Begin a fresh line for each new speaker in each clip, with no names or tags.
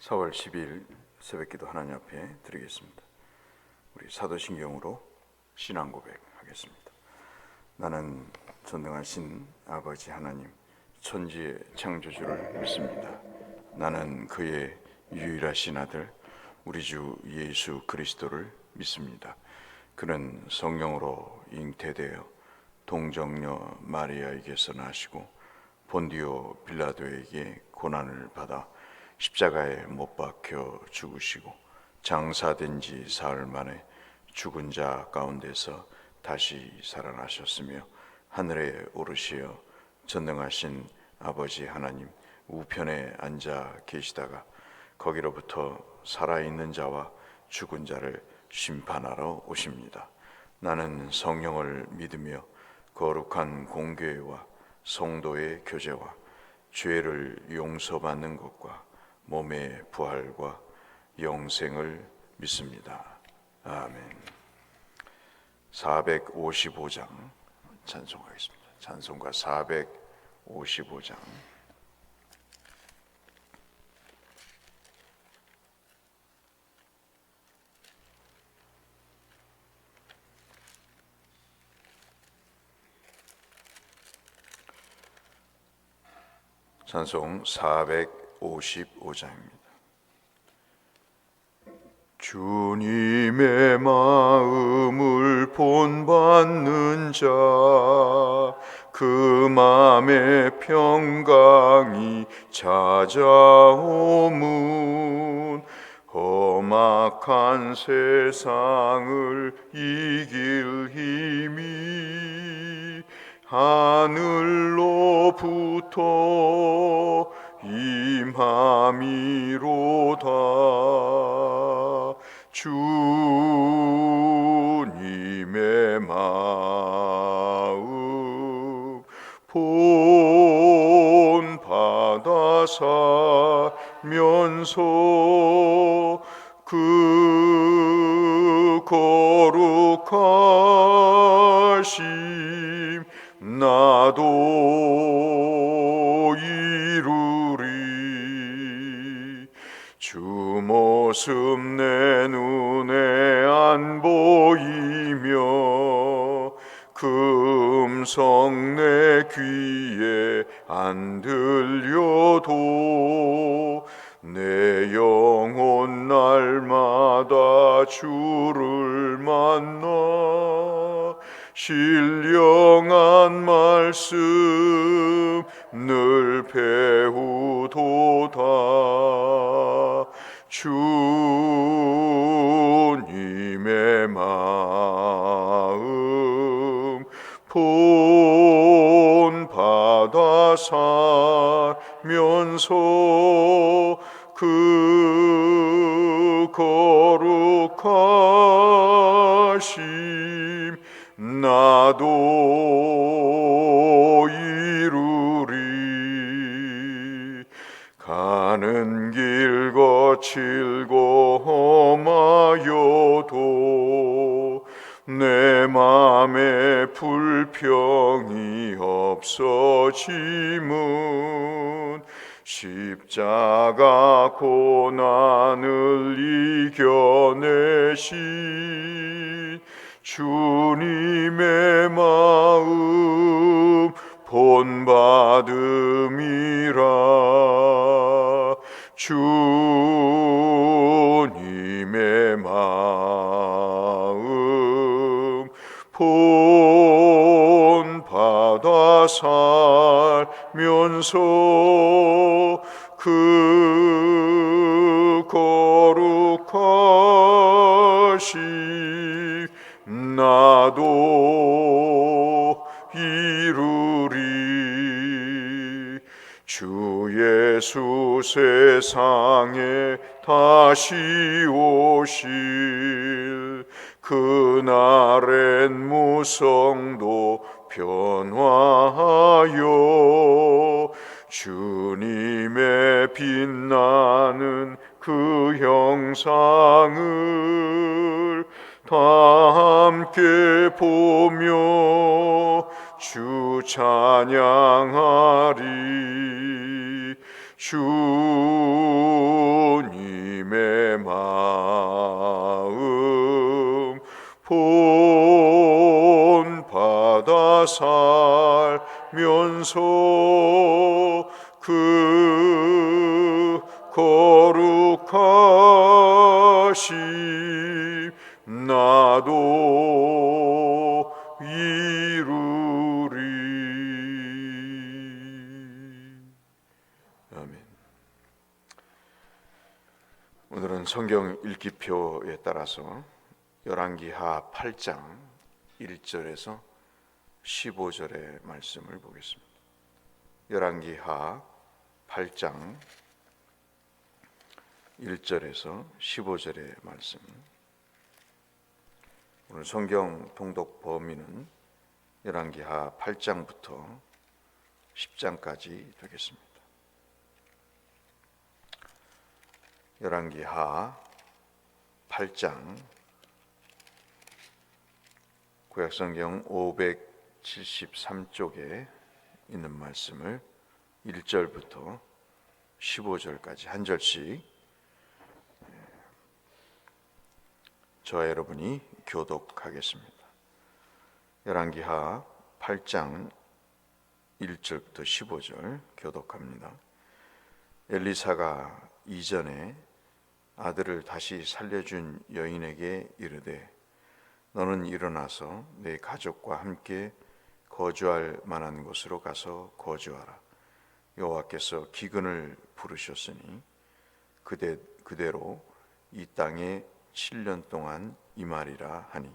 4월 12일 새벽기도 하나님 앞에 드리겠습니다. 우리 사도신경으로 신앙 고백하겠습니다. 나는 전능하신 아버지 하나님, 천지의 창조주를 믿습니다. 나는 그의 유일하신 아들 우리 주 예수 그리스도를 믿습니다. 그는 성령으로 잉태되어 동정녀 마리아에게서 나시고 본디오 빌라도에게 고난을 받아 십자가에 못 박혀 죽으시고 장사된 지 사흘 만에 죽은 자 가운데서 다시 살아나셨으며 하늘에 오르시어 전능하신 아버지 하나님 우편에 앉아 계시다가 거기로부터 살아있는 자와 죽은 자를 심판하러 오십니다. 나는 성령을 믿으며 거룩한 공교회와 성도의 교제와 죄를 용서받는 것과 몸의 부활과 영생을 믿습니다. 아멘. 455장 찬송하겠습니다. 찬송가 455장. 찬송 455장입니다. 주님의 마음을 본받는 자, 그 맘에 평강이 찾아오문. 험악한 세상을 이길 힘이 하늘로부터 임함이로다. 주님의 마음 본받아 살면서 그 거룩하심 나도 이루리. 주 모습 내 눈에 안 보이며 그 음성 내 귀에 안 들려도 내 영혼 날마다 주를 만나 신령한 말씀 늘 배우도다. 주님의 마음 본받아 살면서 그 거룩하심 나도 이루리. 가는 길 거칠고 험하여도 내 맘에 불평이 없어짐은 십자가 고난을 이겨내신 주님의 마음 본받음이라. 주님의 마음 본받아 살면서 그 거룩하심 나도 이루리. 주 예수 세상에 다시 오실 그날엔 무성도 변화하여 주님의 빛나는 그 형상을 다 함께 보며 주 찬양하리. 주님 살면서 그 거룩하심 나도 이루리. 아멘. 오늘은 성경 읽기표에 따라서 열왕기하 8장 1절에서 15절의 말씀을 보겠습니다. 열왕기하 8장 1절에서 15절의 말씀. 오늘 성경 통독 범위는 열왕기하 8장부터 10장까지 되겠습니다. 열왕기하 8장 구약성경 573쪽에 있는 말씀을 1절부터 15절까지 한 절씩 저와 여러분이 교독하겠습니다. 열왕기하 8장 1절부터 15절 교독합니다. 엘리사가 이전에 아들을 다시 살려준 여인에게 이르되 너는 일어나서 내 가족과 함께 거주할 만한 곳으로 가서 거주하라. 여호와께서 기근을 부르셨으니 그대로 이 땅에 7년 동안 임하리라 하니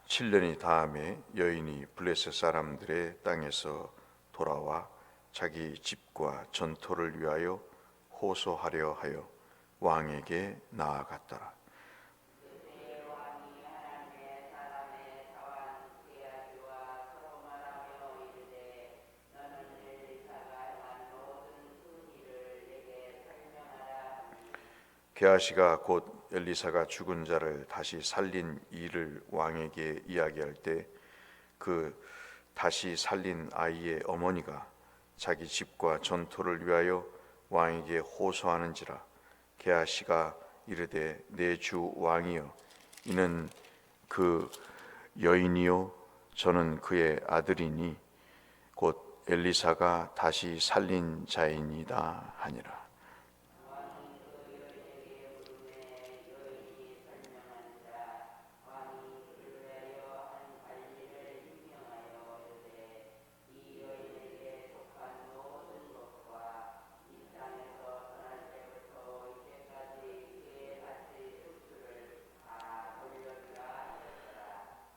칠 년이 다음에 여인이 블레셋 사람들의 땅에서 돌아와 자기 집과 전토를 위하여 호소하려 하여 왕에게 나아갔더라. 게하시가 곧 엘리사가 죽은 자를 다시 살린 일을 왕에게 이야기할 때 그 다시 살린 아이의 어머니가 자기 집과 전토를 위하여 왕에게 호소하는지라. 게하시가 이르되 내 주 왕이여 이는 그 여인이요 저는 그의 아들이니 곧 엘리사가 다시 살린 자이니이다 하니라.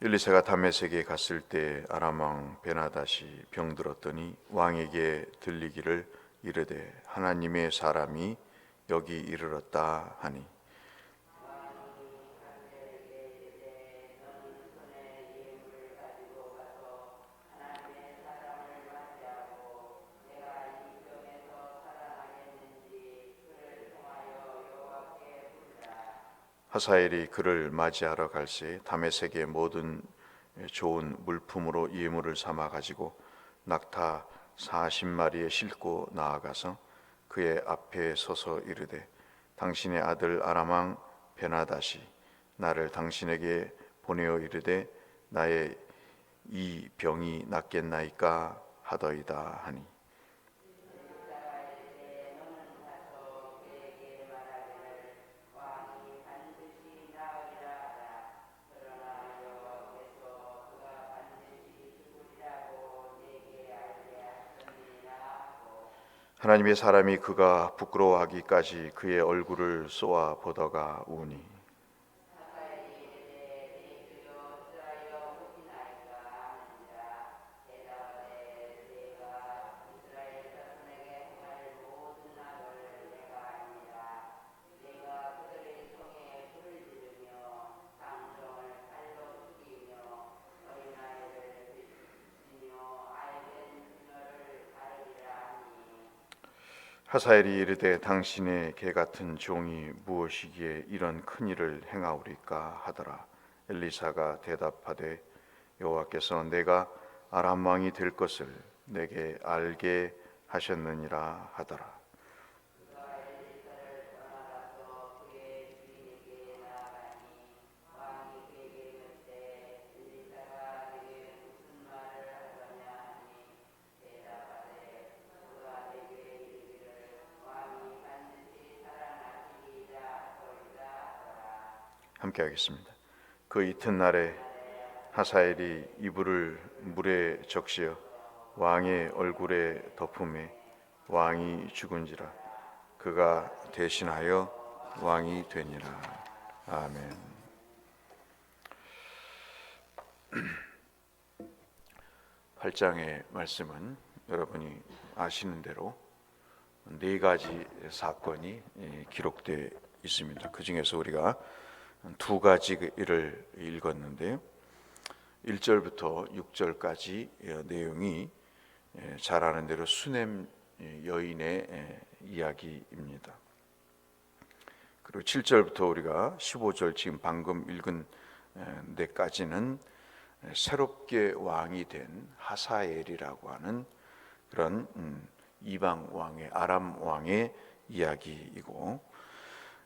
엘리사가 다메섹에 갔을 때 아람 왕 베나닷이 병들었더니 왕에게 들리기를 이르되 하나님의 사람이 여기 이르렀다 하니 하사엘이 그를 맞이하러 갈새 다메섹의 모든 좋은 물품으로 예물을 삼아 가지고 낙타 40마리에 싣고 나아가서 그의 앞에 서서 이르되 당신의 아들 아람 왕 베나닷이 나를 당신에게 보내어 이르되 나의 이 병이 낫겠나이까 하더이다 하니 하나님의 사람이 그가 부끄러워하기까지 그의 얼굴을 쏘아 보다가 우니 하사엘이 이르되 당신의 개 같은 종이 무엇이기에 이런 큰 일을 행하오리까 하더라. 엘리사가 대답하되 여호와께서 내가 아람 왕이 될 것을 내게 알게 하셨느니라 하더라. 함께 하겠습니다. 그 이튿날에 하사엘이 이불을 물에 적시어 왕의 얼굴에 덮음에 왕이 죽은지라. 그가 대신하여 왕이 되니라. 아멘. 8장의 말씀은 여러분이 아시는 대로 네 가지 사건이 기록되어 있습니다. 그 중에서 우리가 두 가지를 읽었는데요. 1절부터 6절까지 내용이 잘 아는 대로 수넴 여인의 이야기입니다. 그리고 7절부터 우리가 15절 지금 방금 읽은 데까지는 새롭게 왕이 된 하사엘이라고 하는 그런 이방 왕의 아람 왕의 이야기이고,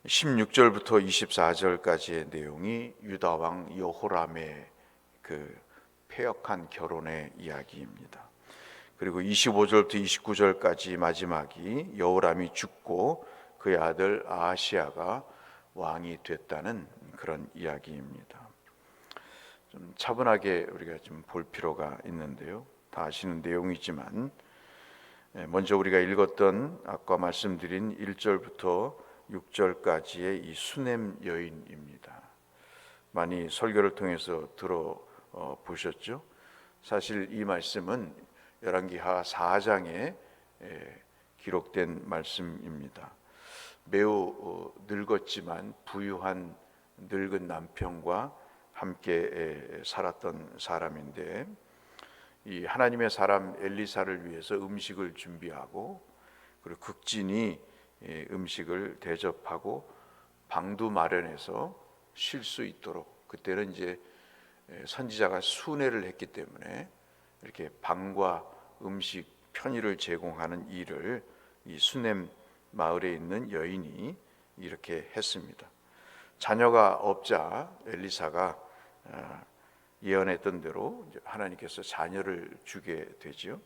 16절부터 24절까지의 내용이 유다 왕 여호람의 그 패역한 결혼의 이야기입니다. 그리고 25절부터 29절까지 마지막이 여호람이 죽고 그의 아들 아하시야가 왕이 됐다는 그런 이야기입니다. 좀 차분하게 우리가 좀 볼 필요가 있는데요. 다 아시는 내용이지만 먼저 우리가 읽었던 아까 말씀드린 1절부터 6절까지의 이 수넴 여인입니다. 많이 설교를 통해서 들어보셨죠? 사실 이 말씀은 열왕기하 4장에 기록된 말씀입니다. 매우 늙었지만 부유한 늙은 남편과 함께 살았던 사람인데, 이 하나님의 사람 엘리사를 위해서 음식을 준비하고, 그리고 극진히 음식을 대접하고 방도 마련해서 쉴 수 있도록, 그때는 이제 선지자가 순회를 했기 때문에 이렇게 방과 음식 편의를 제공하는 일을 이 수넴 마을에 있는 여인이 이렇게 했습니다. 자녀가 없자 엘리사가 예언했던 대로 하나님께서 자녀를 주게 되지요.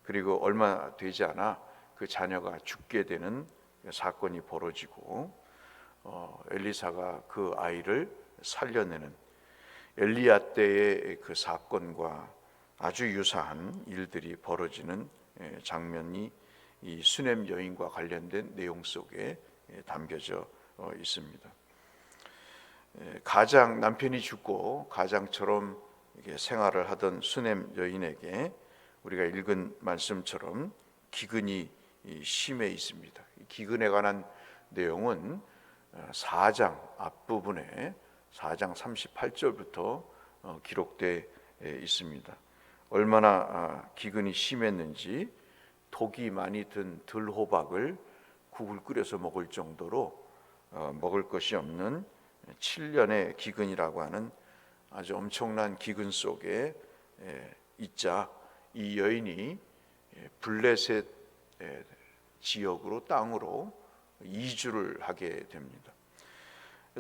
그리고 얼마 되지 않아 그 자녀가 죽게 되는 사건이 벌어지고, 엘리사가 그 아이를 살려내는 엘리야 때의 그 사건과 아주 유사한 일들이 벌어지는 장면이 이 수넴 여인과 관련된 내용 속에 담겨져 있습니다. 가장 남편이 죽고 가장처럼 생활을 하던 수넴 여인에게 우리가 읽은 말씀처럼 기근이 심해 있습니다. 기근에 관한 내용은 4장 앞부분에 4장 38절부터 기록되어 있습니다. 얼마나 기근이 심했는지 독이 많이 든 들호박을 국을 끓여서 먹을 정도로 먹을 것이 없는 7년의 기근이라고 하는 아주 엄청난 기근 속에 있자 이 여인이 블레셋 지역으로 땅으로 이주를 하게 됩니다.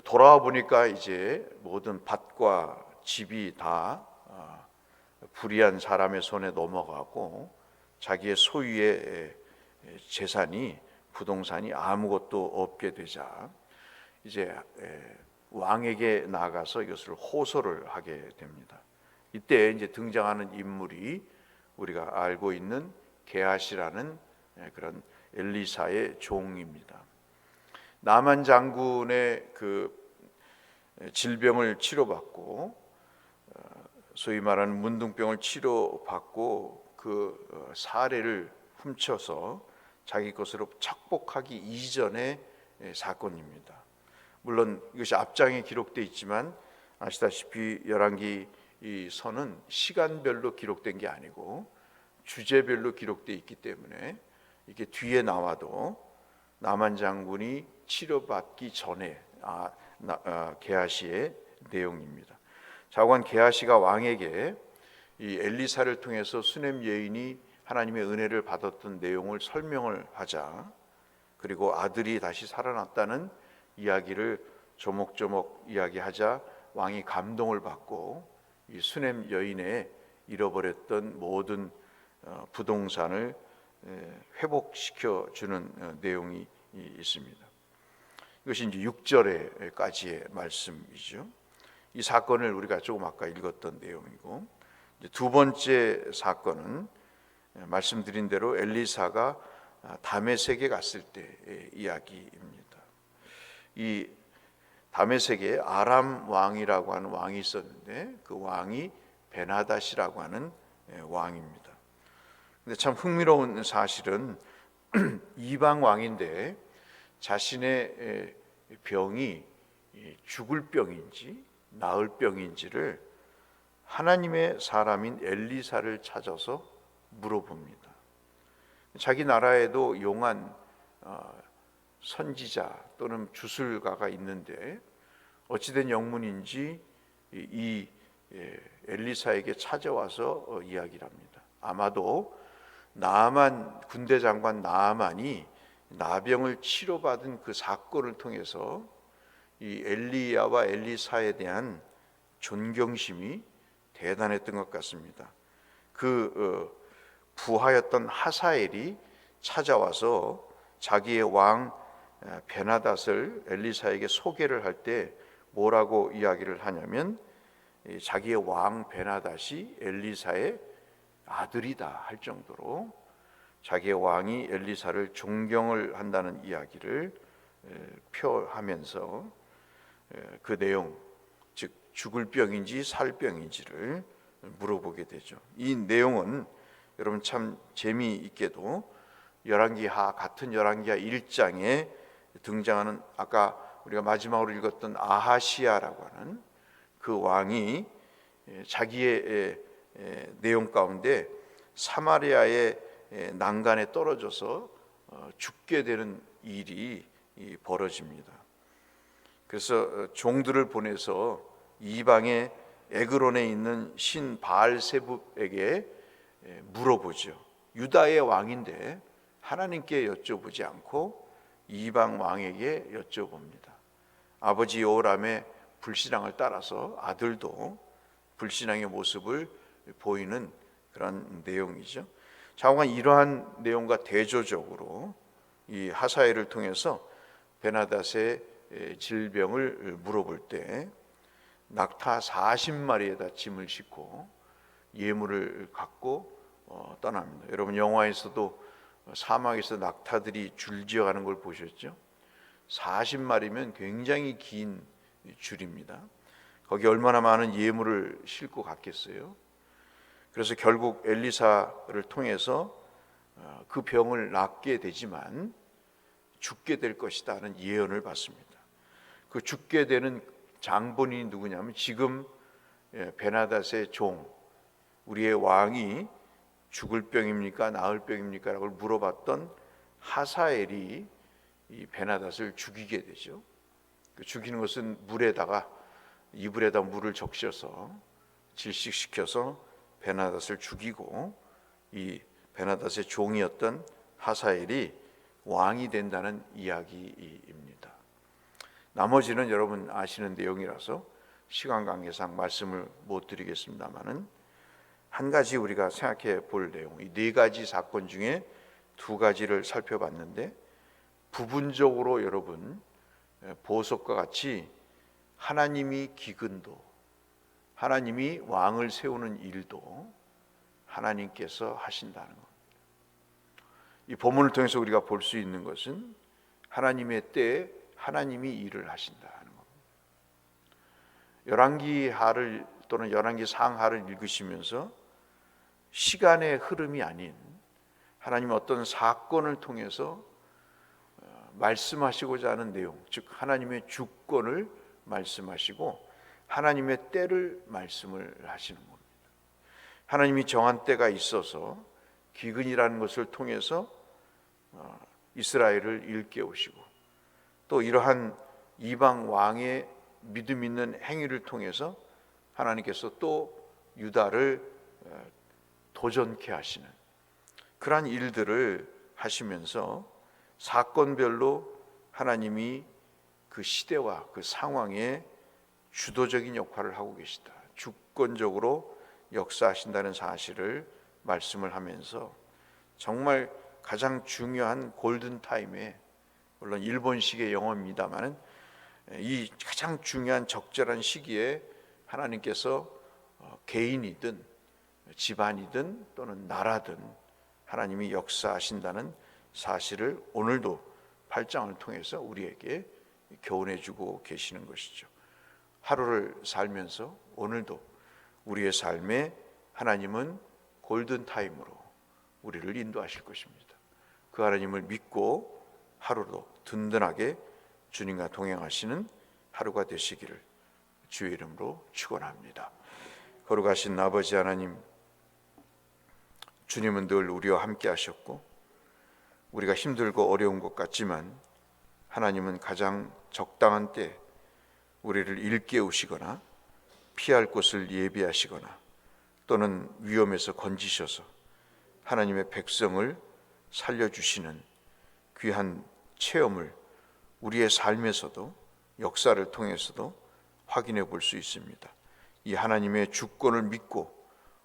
돌아와 보니까 이제 모든 밭과 집이 다 불의한 사람의 손에 넘어가고 자기의 소유의 재산이 부동산이 아무것도 없게 되자 이제 왕에게 나가서 이것을 호소를 하게 됩니다. 이때 이제 등장하는 인물이 우리가 알고 있는 게하시라는 그런 엘리사의 종입니다. 나만 장군의 그 질병을 치료받고 소위 말하는 문둥병을 치료받고 그 사례를 훔쳐서 자기 것으로 착복하기 이전의 사건입니다. 물론 이것이 앞장에 기록되어 있지만 아시다시피 열왕기 이 서는 시간별로 기록된 게 아니고 주제별로 기록되어 있기 때문에 이게 뒤에 나와도 나만 장군이 치료받기 전에 게하시의 내용입니다. 자관 게하시가 왕에게 이 엘리사를 통해서 수넴 여인이 하나님의 은혜를 받았던 내용을 설명을 하자, 그리고 아들이 다시 살아났다는 이야기를 조목조목 이야기하자 왕이 감동을 받고 이 수넴 여인의 잃어버렸던 모든 부동산을 회복시켜 주는 내용이 있습니다. 이것이 이제 6절에까지의 말씀이죠. 이 사건을 우리가 조금 아까 읽었던 내용이고, 이제 두 번째 사건은 말씀드린 대로 엘리사가 다메섹에 갔을 때의 이야기입니다. 이 다메섹에 아람 왕이라고 하는 왕이 있었는데 그 왕이 베나닷이라고 하는 왕입니다. 근데 참 흥미로운 사실은 이방 왕인데 자신의 병이 죽을 병인지 나을 병인지를 하나님의 사람인 엘리사를 찾아서 물어봅니다. 자기 나라에도 용한 선지자 또는 주술가가 있는데 어찌된 영문인지 이 엘리사에게 찾아와서 이야기를 합니다. 아마도 나아만, 군대 장관 나아만이 나병을 치료받은 그 사건을 통해서 이 엘리야와 엘리사에 대한 존경심이 대단했던 것 같습니다. 그 부하였던 하사엘이 찾아와서 자기의 왕 베나닷을 엘리사에게 소개를 할 때 뭐라고 이야기를 하냐면, 자기의 왕 베나닷이 엘리사의 아들이다 할 정도로 자기의 왕이 엘리사를 존경을 한다는 이야기를 표하면서 그 내용, 즉 죽을 병인지 살 병인지를 물어보게 되죠. 이 내용은 여러분 참 재미있게도 열왕기하, 같은 열왕기하 1장에 등장하는 아까 우리가 마지막으로 읽었던 아하시야라고 하는 그 왕이 자기의 내용 가운데 사마리아의 난간에 떨어져서 죽게 되는 일이 벌어집니다. 그래서 종들을 보내서 이방의 에그론에 있는 신 바알세붑에게 물어보죠. 유다의 왕인데 하나님께 여쭤보지 않고 이방 왕에게 여쭤봅니다. 아버지 요람의 불신앙을 따라서 아들도 불신앙의 모습을 보이는 그런 내용이죠. 자오가 이러한 내용과 대조적으로 이 하사엘을 통해서 베나닷의 질병을 물어볼 때 낙타 40마리에다 짐을 싣고 예물을 갖고 떠납니다. 여러분 영화에서도 사막에서 낙타들이 줄지어가는 걸 보셨죠? 40마리면 굉장히 긴 줄입니다. 거기 얼마나 많은 예물을 싣고 갔겠어요? 그래서 결국 엘리사를 통해서 그 병을 낫게 되지만 죽게 될 것이다 하는 예언을 받습니다. 그 죽게 되는 장본인이 누구냐면 지금 베나닷의 종, 우리의 왕이 죽을 병입니까 나을 병입니까? 라고 물어봤던 하사엘이 이 베나닷을 죽이게 되죠. 죽이는 것은 이불에다 물을 적셔서 질식시켜서 베나닷을 죽이고 이 베나닷의 종이었던 하사엘이 왕이 된다는 이야기입니다. 나머지는 여러분 아시는 내용이라서 시간 관계상 말씀을 못 드리겠습니다만은 한 가지 우리가 생각해 볼 내용, 이 네 가지 사건 중에 두 가지를 살펴봤는데 부분적으로 여러분 보석과 같이 하나님이 기근도, 하나님이 왕을 세우는 일도 하나님께서 하신다는 것. 이 본문을 통해서 우리가 볼 수 있는 것은 하나님의 때에 하나님이 일을 하신다는 겁니다. 열왕기하를 또는 열왕기 상하를 읽으시면서 시간의 흐름이 아닌 하나님 어떤 사건을 통해서 말씀하시고자 하는 내용, 즉 하나님의 주권을 말씀하시고 하나님의 때를 말씀을 하시는 겁니다. 하나님이 정한 때가 있어서 기근이라는 것을 통해서 이스라엘을 일깨우시고 또 이러한 이방 왕의 믿음 있는 행위를 통해서 하나님께서 또 유다를 도전케 하시는, 그러한 일들을 하시면서 사건별로 하나님이 그 시대와 그 상황에 주도적인 역할을 하고 계시다, 주권적으로 역사하신다는 사실을 말씀을 하면서 정말 가장 중요한 골든타임에, 물론 일본식의 영어입니다마는 이 가장 중요한 적절한 시기에 하나님께서 개인이든 집안이든 또는 나라든 하나님이 역사하신다는 사실을 오늘도 8장을 통해서 우리에게 교훈해 주고 계시는 것이죠. 하루를 살면서 오늘도 우리의 삶에 하나님은 골든타임으로 우리를 인도하실 것입니다. 그 하나님을 믿고 하루도 든든하게 주님과 동행하시는 하루가 되시기를 주의 이름으로 축원합니다. 거룩하신 아버지 하나님, 주님은 늘 우리와 함께 하셨고 우리가 힘들고 어려운 것 같지만 하나님은 가장 적당한 때 우리를 일깨우시거나 피할 곳을 예비하시거나 또는 위험에서 건지셔서 하나님의 백성을 살려주시는 귀한 체험을 우리의 삶에서도 역사를 통해서도 확인해 볼 수 있습니다. 이 하나님의 주권을 믿고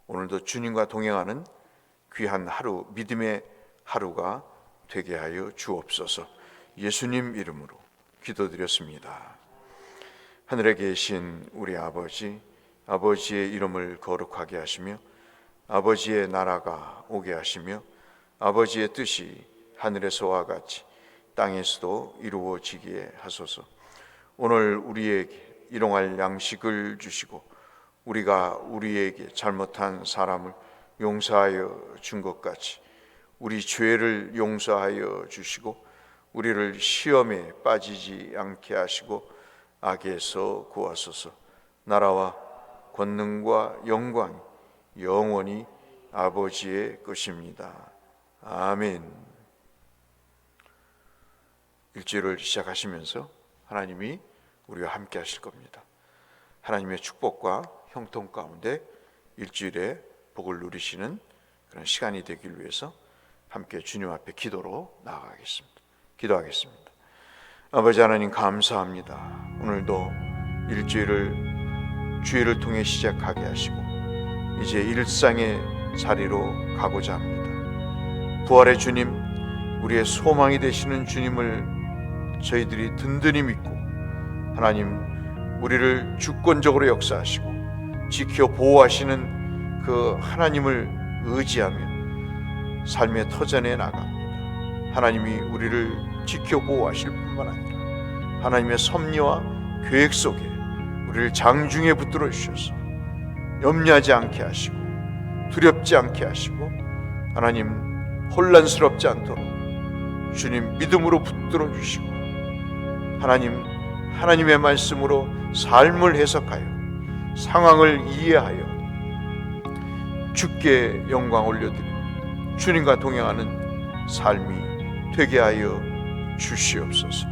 오늘도 주님과 동행하는 귀한 하루, 믿음의 하루가 되게 하여 주옵소서. 예수님 이름으로 기도드렸습니다. 하늘에 계신 우리 아버지, 아버지의 이름을 거룩하게 하시며 아버지의 나라가 오게 하시며 아버지의 뜻이 하늘에서와 같이 땅에서도 이루어지게 하소서. 오늘 우리에게 일용할 양식을 주시고 우리가 우리에게 잘못한 사람을 용서하여 준 것 같이 우리 죄를 용서하여 주시고 우리를 시험에 빠지지 않게 하시고 악에서 구하소서. 나라와 권능과 영광이 영원히 아버지의 것입니다. 아멘. 일주일을 시작하시면서 하나님이 우리와 함께 하실 겁니다. 하나님의 축복과 형통 가운데 일주일에 복을 누리시는 그런 시간이 되길 위해서 함께 주님 앞에 기도로 나아가겠습니다. 기도하겠습니다. 아버지 하나님, 감사합니다. 오늘도 일주일을 주일을 통해 시작하게 하시고 이제 일상의 자리로 가고자 합니다. 부활의 주님, 우리의 소망이 되시는 주님을 저희들이 든든히 믿고 하나님, 우리를 주권적으로 역사하시고 지켜 보호하시는 그 하나님을 의지하며 삶의 터전에 나갑니다. 하나님이 우리를 지켜 보호하실 뿐만 아니라 하나님의 섭리와 계획 속에 우리를 장중에 붙들어 주셔서 염려하지 않게 하시고 두렵지 않게 하시고 하나님 혼란스럽지 않도록 주님 믿음으로 붙들어 주시고 하나님의 말씀으로 삶을 해석하여 상황을 이해하여 주께 영광 올려드리며 주님과 동행하는 삶이 되게 하여 주시옵소서.